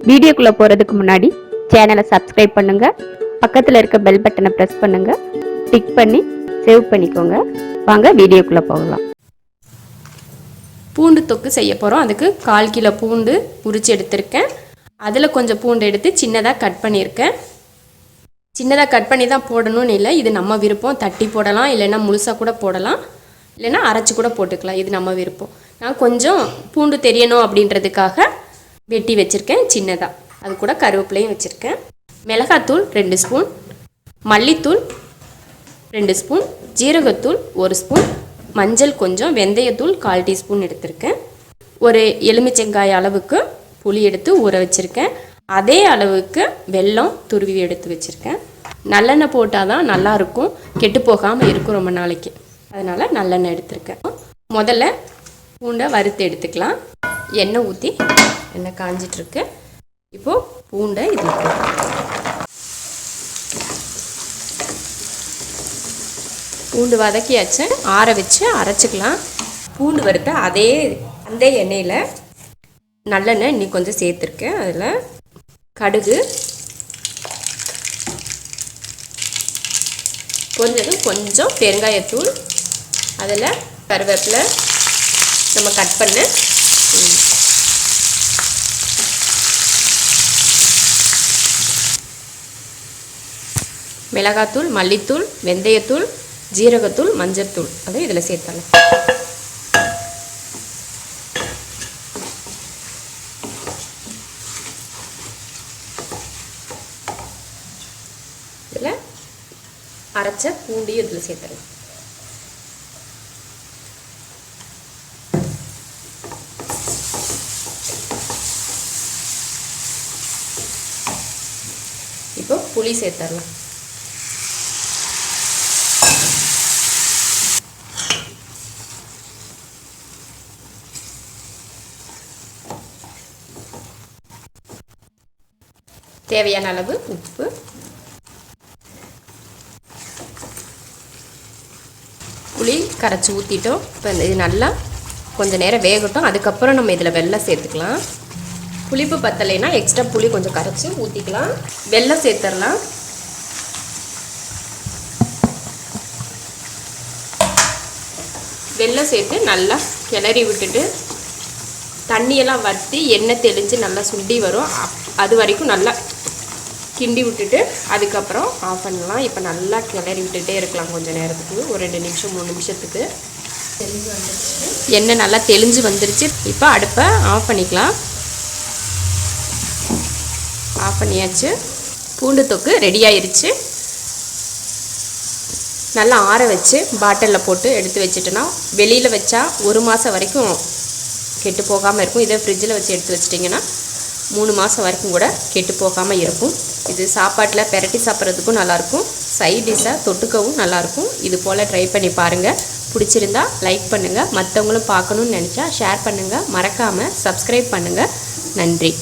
வீடியோக்குள்ள போறதுக்கு முன்னாடி சேனலை சப்ஸ்கிரைப் பண்ணுங்க, பக்கத்துல இருக்க பெல் பட்டனை பிரஸ் பண்ணுங்க, டிக் பண்ணி சேவ் பண்ணிக்கோங்க. வாங்க வீடியோக்குள்ள போகலாம். பூண்டு தொக்கு செய்ய போகிறோம். அதுக்கு 1/4 கிலோ பூண்டு உரிச்சு எடுத்திருக்கேன். அதில் கொஞ்சம் பூண்டு எடுத்து சின்னதாக கட் பண்ணியிருக்கேன். சின்னதாக கட் பண்ணி தான் போடணும்னு இல்லை, இது நம்ம விருப்பம். தட்டி போடலாம், இல்லைன்னா முழுசாக கூட போடலாம், இல்லைன்னா அரைச்சி கூட போட்டுக்கலாம். இது நம்ம விருப்பம். நான் கொஞ்சம் பூண்டு தெரியணும் அப்படின்றதுக்காக வெட்டி வச்சுருக்கேன் சின்னதாக. அது கூட கருவேப்பிலையும் வச்சுருக்கேன். மிளகாத்தூள் 2 ஸ்பூன், மல்லித்தூள் 2 ஸ்பூன், ஜீரகத்தூள் 1 ஸ்பூன், மஞ்சள் கொஞ்சம், வெந்தயத்தூள் 1/4 டீஸ்பூன் எடுத்திருக்கேன். ஒரு எலுமிச்சங்காய் அளவுக்கு புளி எடுத்து ஊற வச்சுருக்கேன். அதே அளவுக்கு வெல்லம் துருவி எடுத்து வச்சுருக்கேன். நல்லெண்ணெய் போட்டால் தான் நல்லாயிருக்கும், கெட்டு போகாமல் இருக்கும் ரொம்ப நாளைக்கு. அதனால் நல்லெண்ணெய் எடுத்திருக்கேன். முதல்ல பூண்டை வறுத்து எடுத்துக்கலாம். எண்ணெய் ஊற்றி எண்ணெய் காஞ்சிட்ருக்கு. இப்போது பூண்டை இதில் பூண்டு வதக்கியாச்சு, ஆற வச்சு அரைச்சிக்கலாம். பூண்டு வறுத்த அந்த எண்ணெயில் நல்லெண்ணெய் இன்னும் கொஞ்சம் சேர்த்துருக்கேன். அதில் கடுகு, கொஞ்சம் பெருங்காயத்தூள், அதில் கருவேப்பிலை, நம்ம கட் பண்ண மிளகாத்தூள், மல்லித்தூள், வெந்தயத்தூள், ஜீரகத்தூள், மஞ்சள்தூள் அதை இதில் சேர்த்தலாம். இதில் அரைச்ச பூண்டையும் இதில் சேர்த்துடலாம். இப்போ புளி சேர்த்துடலாம். தேவையான அளவு உப்பு, புளி கரைச்சி ஊற்றிட்டோம். இப்போ இது நல்லா கொஞ்சம் நேரம் வேகட்டும். அதுக்கப்புறம் நம்ம இதில் வெல்லம் சேர்த்துக்கலாம். புளிப்பு பத்தலைன்னா எக்ஸ்ட்ரா புளி கொஞ்சம் கரைச்சி ஊற்றிக்கலாம். வெல்லம் சேர்த்துடலாம். வெல்லம் சேர்த்து நல்லா கிளறி விட்டுட்டு தண்ணியெல்லாம் வற்றி எண்ணெய் தெளிஞ்சு நல்லா சுண்டி வரும். அது வரைக்கும் நல்லா கிண்டி விட்டுட்டு அதுக்கப்புறம் ஆஃப் பண்ணலாம். இப்போ நல்லா கிளறி விட்டுட்டே இருக்கலாம் கொஞ்சம் நேரத்துக்கு, ஒரு 2 நிமிஷம் 3 நிமிஷத்துக்கு. தெளிஞ்சு வந்துருச்சு, எண்ணெய் நல்லா தெளிஞ்சு வந்துருச்சு. இப்போ அடுப்பை ஆஃப் பண்ணிக்கலாம். ஆஃப் பண்ணியாச்சு. பூண்டு தொக்கு ரெடி ஆயிருச்சு. நல்லா ஆற வச்சு பாட்டிலில் போட்டு எடுத்து வச்சுட்டோன்னா வெளியில் வச்சா 1 மாதம் வரைக்கும் கெட்டு போகாமல் இருக்கும். இதை ஃப்ரிட்ஜில் வச்சு எடுத்து வச்சிட்டிங்கன்னா 3 மாதம் வரைக்கும் கூட கெட்டு போகாமல் இருக்கும். இது சாப்பாட்டில் பெரட்டி சாப்பிட்றதுக்கும் நல்லாயிருக்கும், சைட் டிஷ்ஷாக தொட்டுக்கவும் நல்லாயிருக்கும். இது போல் ட்ரை பண்ணி பாருங்கள். பிடிச்சிருந்தா லைக் பண்ணுங்கள், மற்றவங்களும் பார்க்கணுன்னு நினச்சா ஷேர் பண்ணுங்கள், மறக்காமல் சப்ஸ்கிரைப் பண்ணுங்கள். நன்றி.